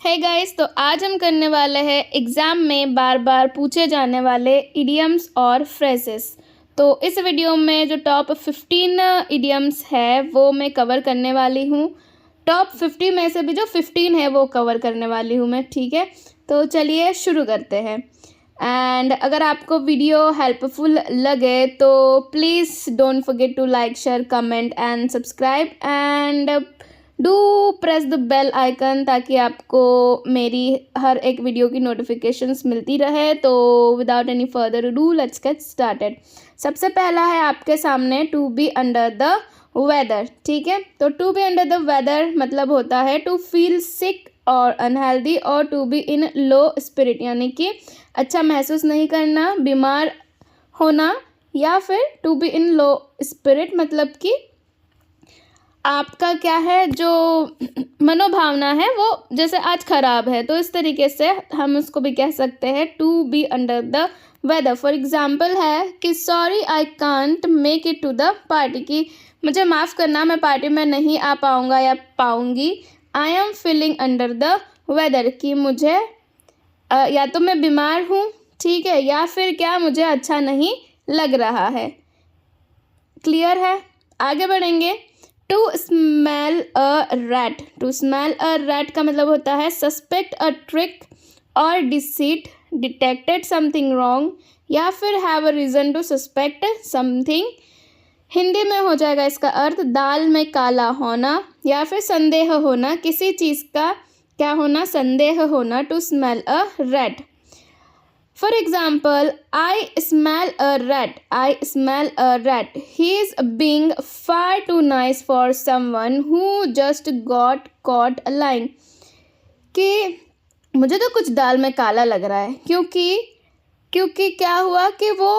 है गाइस, तो आज हम करने वाले हैं एग्ज़ाम में बार बार पूछे जाने वाले इडियम्स और फ्रेजेस। तो इस वीडियो में जो टॉप 15 इडियम्स है वो मैं कवर करने वाली हूँ। टॉप 50 में से भी जो 15 है वो कवर करने वाली हूँ मैं, ठीक है। तो चलिए शुरू करते हैं। एंड अगर आपको वीडियो हेल्पफुल लगे तो please don't forget to like, share, comment and subscribe and do press the bell icon ताकि आपको मेरी हर एक वीडियो की नोटिफिकेशंस मिलती रहे। तो without any further do let's get started. सबसे पहला है आपके सामने to be under the weather, ठीक है। तो to be under the weather मतलब होता है टू फील सिक और अनहेल्दी और to be in low spirit, यानी कि अच्छा महसूस नहीं करना, बीमार होना, या फिर to be in low spirit मतलब कि आपका क्या है जो मनोभावना है वो जैसे आज खराब है, तो इस तरीके से हम उसको भी कह सकते हैं to be under the weather. For example है कि sorry I can't make it to the party, कि मुझे माफ़ करना मैं पार्टी में नहीं आ पाऊँगा या पाऊँगी। I am feeling under the weather, कि मुझे या तो मैं बीमार हूँ, ठीक है, या फिर क्या मुझे अच्छा नहीं लग रहा है। क्लियर है? आगे बढ़ेंगे। To smell a rat, to smell a rat का मतलब होता है सस्पेक्ट अ ट्रिक और डिसीट, डिटेक्टेड समथिंग रॉन्ग, या फिर have a reason to suspect something. Hindi में हो जाएगा इसका अर्थ दाल में काला होना या फिर संदेह होना, किसी चीज़ का क्या होना, संदेह होना। To smell a rat. For example, I smell a rat. I smell a rat. He is being far too nice for someone who just got caught lying. कि मुझे तो कुछ दाल में काला लग रहा है, क्योंकि क्या हुआ कि वो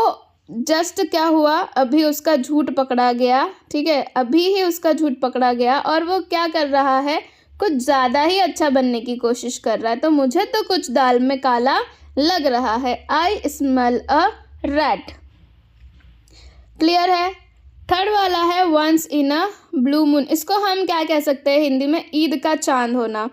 क्या हुआ, अभी उसका झूठ पकड़ा गया, ठीक है, अभी ही उसका झूठ पकड़ा गया और वो क्या कर रहा है, कुछ ज़्यादा ही अच्छा बनने की कोशिश कर रहा है। तो मुझे तो कुछ दाल में काला लग रहा है। I smell a rat. Clear है? थर्ड वाला है once in a blue moon. इसको हम क्या कह सकते हैं हिंदी में, ईद का चांद होना,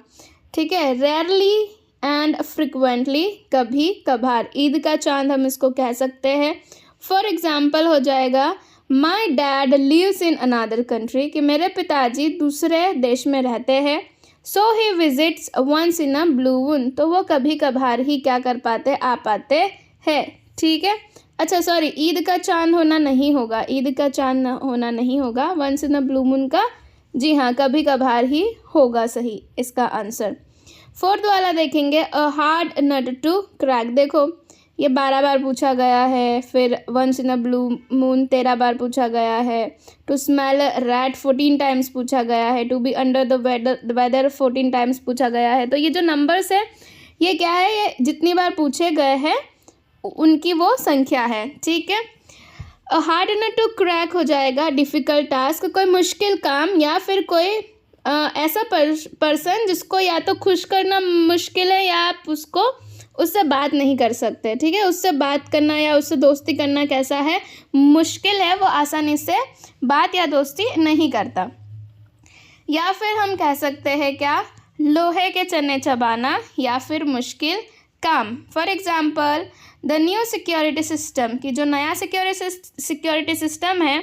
ठीक है। रेयरली एंड फ्रिक्वेंटली, कभी कभार, ईद का चांद हम इसको कह सकते हैं। फॉर एग्जाम्पल हो जाएगा my dad lives in another country, कि मेरे पिताजी दूसरे देश में रहते हैं। So he visits once in a blue moon, तो वो कभी कभार ही क्या कर पाते, आ पाते हैं, ठीक है। अच्छा सॉरी, ईद का चांद होना नहीं होगा, ईद का चांद होना नहीं होगा, once in a blue moon का जी हाँ कभी कभार ही होगा सही इसका आंसर। फोर्थ वाला देखेंगे a hard nut to crack. देखो ये 12 बार पूछा गया है, फिर once in a blue moon 13 बार पूछा गया है, टू स्मेल रैट 14 टाइम्स पूछा गया है, to be under the weather 14 times पूछा गया है। तो ये जो नंबर्स है ये क्या है, ये जितनी बार पूछे गए हैं उनकी वो संख्या है, ठीक है। हार्ड नट टू क्रैक हो जाएगा डिफ़िकल्ट टास्क, कोई मुश्किल काम या फिर कोई ऐसा पर्सन जिसको या तो खुश करना मुश्किल है या आप उससे बात नहीं कर सकते, ठीक है। उससे बात करना या उससे दोस्ती करना कैसा है, मुश्किल है, वो आसानी से बात या दोस्ती नहीं करता। या फिर हम कह सकते हैं क्या, लोहे के चने चबाना या फिर मुश्किल काम। For example the new security system, की जो नया सिक्योरिटी सिस्टम है,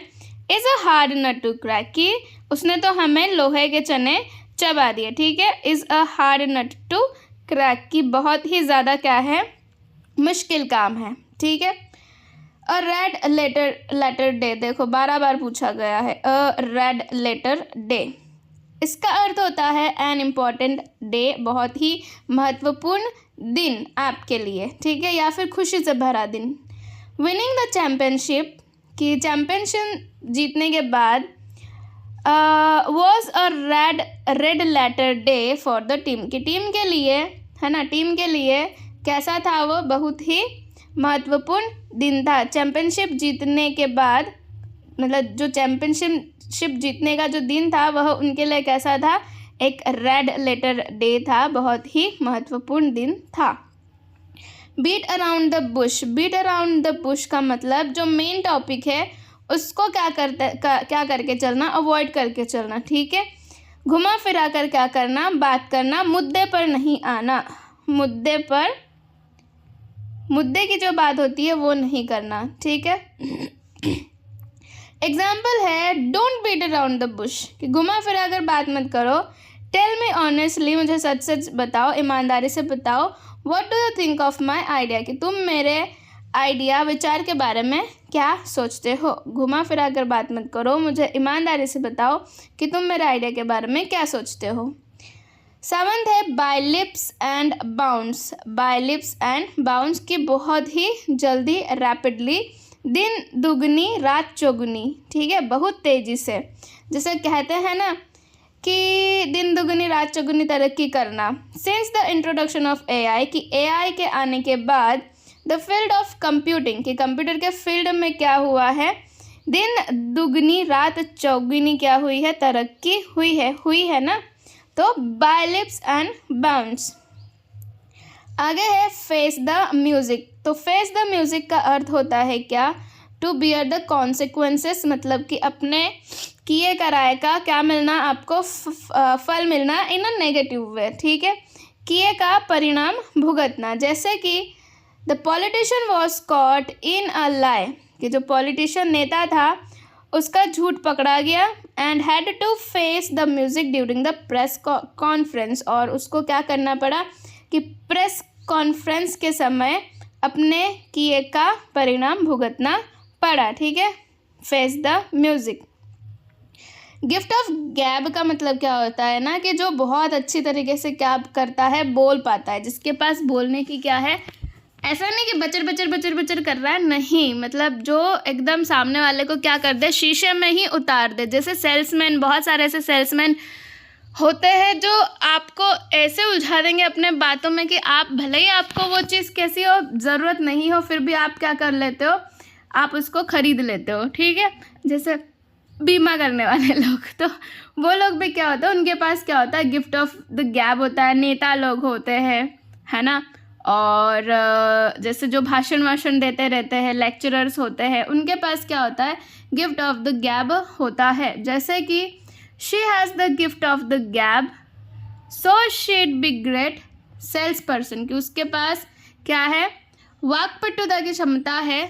is a hard nut to crack, कि उसने तो हमें लोहे के चने चबा दिए, ठीक है। Is a hard nut to crack, की बहुत ही ज़्यादा क्या है, मुश्किल काम है, ठीक है। अ रेड लेटर डे, देखो 12 बार पूछा गया है। अ रेड लेटर डे, इसका अर्थ होता है एन इम्पॉर्टेंट डे, बहुत ही महत्वपूर्ण दिन आपके लिए, ठीक है, या फिर खुशी से भरा दिन। विनिंग द चैम्पियनशिप, कि चैम्पियनशिप जीतने के बाद was a red letter day for the team, की टीम के लिए है ना, टीम के लिए कैसा था वो, बहुत ही महत्वपूर्ण दिन था। चैम्पियनशिप जीतने के बाद मतलब जो चैम्पियनशिप जीतने का जो दिन था वह उनके लिए कैसा था, एक रेड लेटर डे था, बहुत ही महत्वपूर्ण दिन था। Beat around the bush, beat around the bush का मतलब जो मेन टॉपिक है उसको क्या करके चलना, अवॉइड करके चलना, ठीक है। घुमा फिरा कर क्या करना, बात करना, मुद्दे पर नहीं आना, मुद्दे की जो बात होती है वो नहीं करना, ठीक है। एग्जाम्पल है don't beat around the bush, कि घुमा फिरा कर बात मत करो। टेल मी ऑनेस्टली, मुझे सच सच बताओ, ईमानदारी से बताओ। What do you think of my idea, कि तुम मेरे आइडिया, विचार के बारे में क्या सोचते हो। घुमा फिरा कर बात मत करो, मुझे ईमानदारी से बताओ कि तुम मेरे आइडिया के बारे में क्या सोचते हो। सेवंथ है by leaps and bounds, by leaps and bounds, की बहुत ही जल्दी, रैपिडली, दिन दुगनी रात चौगुनी, ठीक है, बहुत तेज़ी से। जैसे कहते हैं ना कि दिन दुगनी रात चौगुनी तरक्की करना। Since the introduction of AI, कि एआई के आने के बाद द फील्ड ऑफ कंप्यूटिंग, कि कंप्यूटर के फील्ड में क्या हुआ है, दिन दुगनी रात चौगुनी क्या हुई है, तरक्की हुई है ना। तो बाय लिप्स एंड बाउंड्स। आगे है फेस द म्यूज़िक, तो फेस द म्यूज़िक का अर्थ होता है क्या, टू बियर द कॉन्सिक्वेंसेस, मतलब कि अपने किए कराए का क्या मिलना, आपको फल मिलना इन अ नेगेटिव वे, ठीक है, किए का परिणाम भुगतना। जैसे कि the politician was caught in a lie, कि जो पॉलिटिशियन नेता था उसका झूठ पकड़ा गया, and had to face the music during the press conference, और उसको क्या करना पड़ा कि प्रेस कॉन्फ्रेंस के समय अपने किए का परिणाम भुगतना पड़ा, ठीक है, face the music. Gift of गैब का मतलब क्या होता है ना, कि जो बहुत अच्छी तरीके से क्या करता है, बोल पाता है, जिसके पास बोलने की क्या है, ऐसा नहीं कि बचर बचर बचर बचर कर रहा है, नहीं, मतलब जो एकदम सामने वाले को क्या कर दे, शीशे में ही उतार दे। जैसे सेल्समैन, बहुत सारे ऐसे सेल्समैन होते हैं जो आपको ऐसे उलझा देंगे अपने बातों में कि आप भले ही आपको वो चीज़ कैसी हो, ज़रूरत नहीं हो, फिर भी आप क्या कर लेते हो, आप उसको ख़रीद लेते हो, ठीक है। जैसे बीमा करने वाले लोग, तो वो लोग भी क्या होता है, उनके पास क्या होता है, गिफ्ट ऑफ द गैब होता है। नेता लोग होते हैं, है ना, और जैसे जो भाषण वाषण देते रहते हैं, लेक्चरर्स होते हैं, उनके पास क्या होता है, गिफ्ट ऑफ द गैब होता है। जैसे कि she has the gift of the gab, so she'd be great sales person, कि उसके पास क्या है, वाक्पटुता की क्षमता है,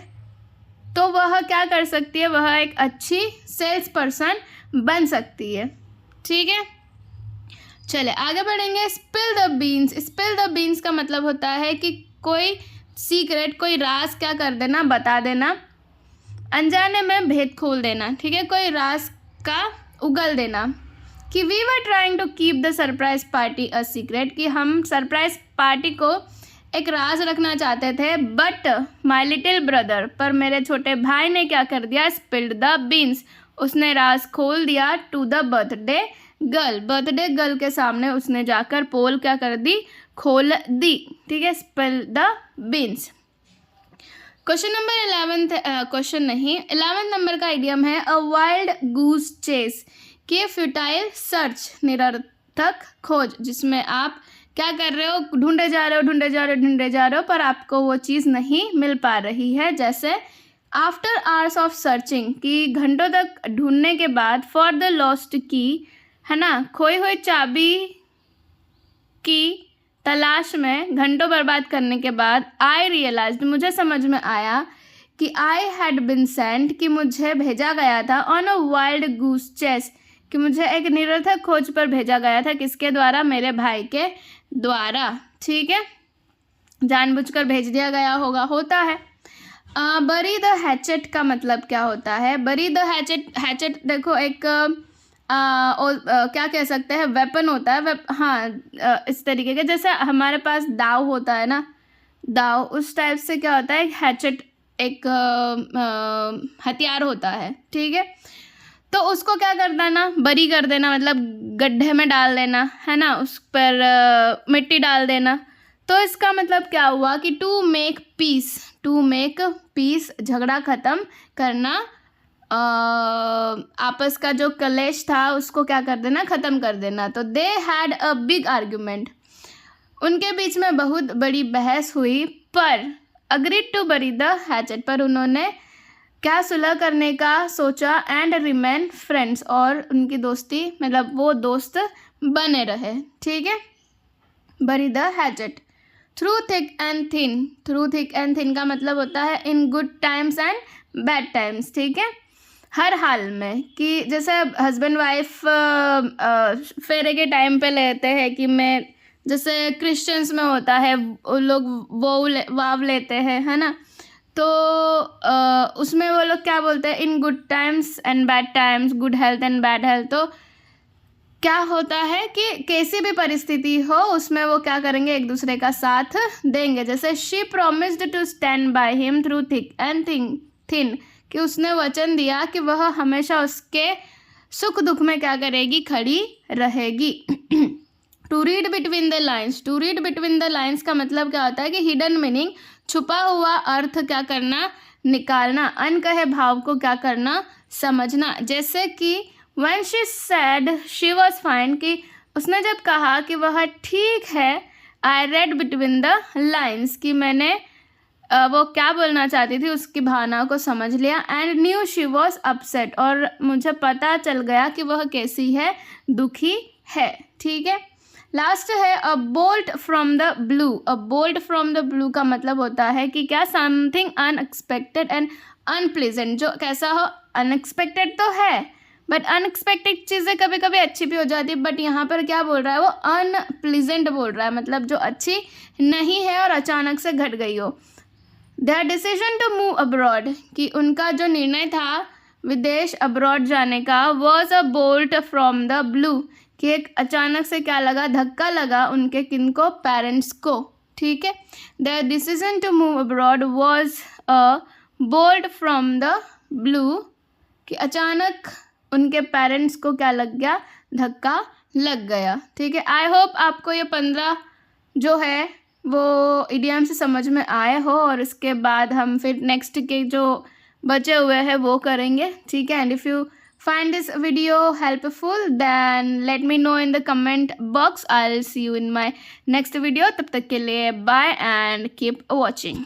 तो वह क्या कर सकती है, वह एक अच्छी सेल्स पर्सन बन सकती है, ठीक है। चले आगे बढ़ेंगे। Spill the beans, spill the beans का मतलब होता है कि कोई सीक्रेट, कोई राज क्या कर देना, बता देना, अनजाने में भेद खोल देना, ठीक है, कोई राज का उगल देना। कि we were trying to keep the surprise party a secret, कि हम सरप्राइज पार्टी को एक राज रखना चाहते थे, बट माई लिटिल ब्रदर, पर मेरे छोटे भाई ने क्या कर दिया, स्पिल्ड द बीन्स, उसने राज खोल दिया, to the birthday girl, birthday girl के सामने उसने जाकर पोल क्या कर दी, खोल दी, ठीक है, spill the beans. Question number 11 number का आइडियम है अ वाइल्ड गूस चेस, कि फ्यूटाइल सर्च, निरर्थक खोज, जिसमें आप क्या कर रहे हो, ढूंढे जा रहे हो, पर आपको वो चीज़ नहीं मिल पा रही है। जैसे आफ्टर आवर्स ऑफ सर्चिंग, कि घंटों तक ढूंढने के बाद, फॉर द लॉस्ट की, है ना, खोई हुई चाबी की तलाश में घंटों बर्बाद करने के बाद, आई रियलाइज्ड, मुझे समझ में आया कि आई हैड बिन सेंट, कि मुझे भेजा गया था, on a wild goose chase, कि मुझे एक निरर्थक खोज पर भेजा गया था, किसके द्वारा, मेरे भाई के द्वारा, ठीक है, जानबूझकर भेज दिया गया होता है। बरी द हैचेट का मतलब क्या होता है, बरी द हैचेट देखो एक क्या कह सकते हैं, वेपन होता है, हाँ, इस तरीके के, जैसे हमारे पास दाव होता है ना, दाव, उस टाइप से क्या होता है, हैचेट एक हथियार होता है, ठीक है। तो उसको क्या कर देना, बरी कर देना, मतलब गड्ढे में डाल देना, है ना, उस पर मिट्टी डाल देना। तो इसका मतलब क्या हुआ कि टू मेक पीस, झगड़ा ख़त्म करना, आपस का जो कलेश था उसको क्या कर देना, ख़त्म कर देना। तो they had a big argument, उनके बीच में बहुत बड़ी बहस हुई, पर agreed to bury the hatchet, पर उन्होंने क्या सुलह करने का सोचा एंड रिमेन फ्रेंड्स, और उनकी दोस्ती मतलब वो दोस्त बने रहे, ठीक है। बरी the hatchet through thick and thin, through thick and thin का मतलब होता है in good times and bad times, ठीक है। हर हाल में, कि जैसे हस्बैंड वाइफ फेरे के टाइम पे लेते हैं कि मैं, जैसे क्रिश्चियंस में होता है वो लोग वाव लेते हैं, है ना। तो उसमें वो लोग क्या बोलते हैं, in good times and bad times, good health and bad health. तो क्या होता है कि कैसी भी परिस्थिति हो उसमें वो क्या करेंगे, एक दूसरे का साथ देंगे। जैसे she promised to stand by him through thick and thin, कि उसने वचन दिया कि वह हमेशा उसके सुख दुख में क्या करेगी, खड़ी रहेगी। To read between the lines, to read between the lines का मतलब क्या होता है कि हिडन मीनिंग, छुपा हुआ अर्थ क्या करना, निकालना, अनकहे भाव को क्या करना, समझना। जैसे कि when she said she was fine, कि उसने जब कहा कि वह ठीक है, I read between the lines, कि मैंने वो क्या बोलना चाहती थी उसकी भावनाओं को समझ लिया, and knew she was upset, और मुझे पता चल गया कि वह कैसी है, दुखी है, ठीक है। लास्ट है अ bolt from the blue. A bolt from the blue का मतलब होता है कि क्या, समथिंग अनएक्सपेक्टेड एंड अनप्लीजेंट, जो कैसा हो, अनएक्सपेक्टेड तो है बट अनएक्सपेक्टेड चीज़ें कभी कभी अच्छी भी हो जाती है, बट यहाँ पर क्या बोल रहा है वो, अनप्लीजेंट बोल रहा है, मतलब जो अच्छी नहीं है और अचानक से घट गई हो। Their decision to move abroad, कि उनका जो निर्णय था विदेश, अब्रॉड जाने का, was a bolt from the blue, कि एक अचानक से क्या लगा, धक्का लगा उनके किनको, पेरेंट्स को, ठीक है। Their decision to move abroad was a bolt from the blue, कि अचानक उनके पेरेंट्स को क्या लग गया, धक्का लग गया, ठीक है। आई होप आपको ये 15 जो है वो इडियम से समझ में आए हो, और इसके बाद हम फिर नेक्स्ट के जो बचे हुए हैं वो करेंगे, ठीक है। And if you find this video helpful then let me know in the comment box. I'll see you in my next video. तब तक के लिए bye and keep watching.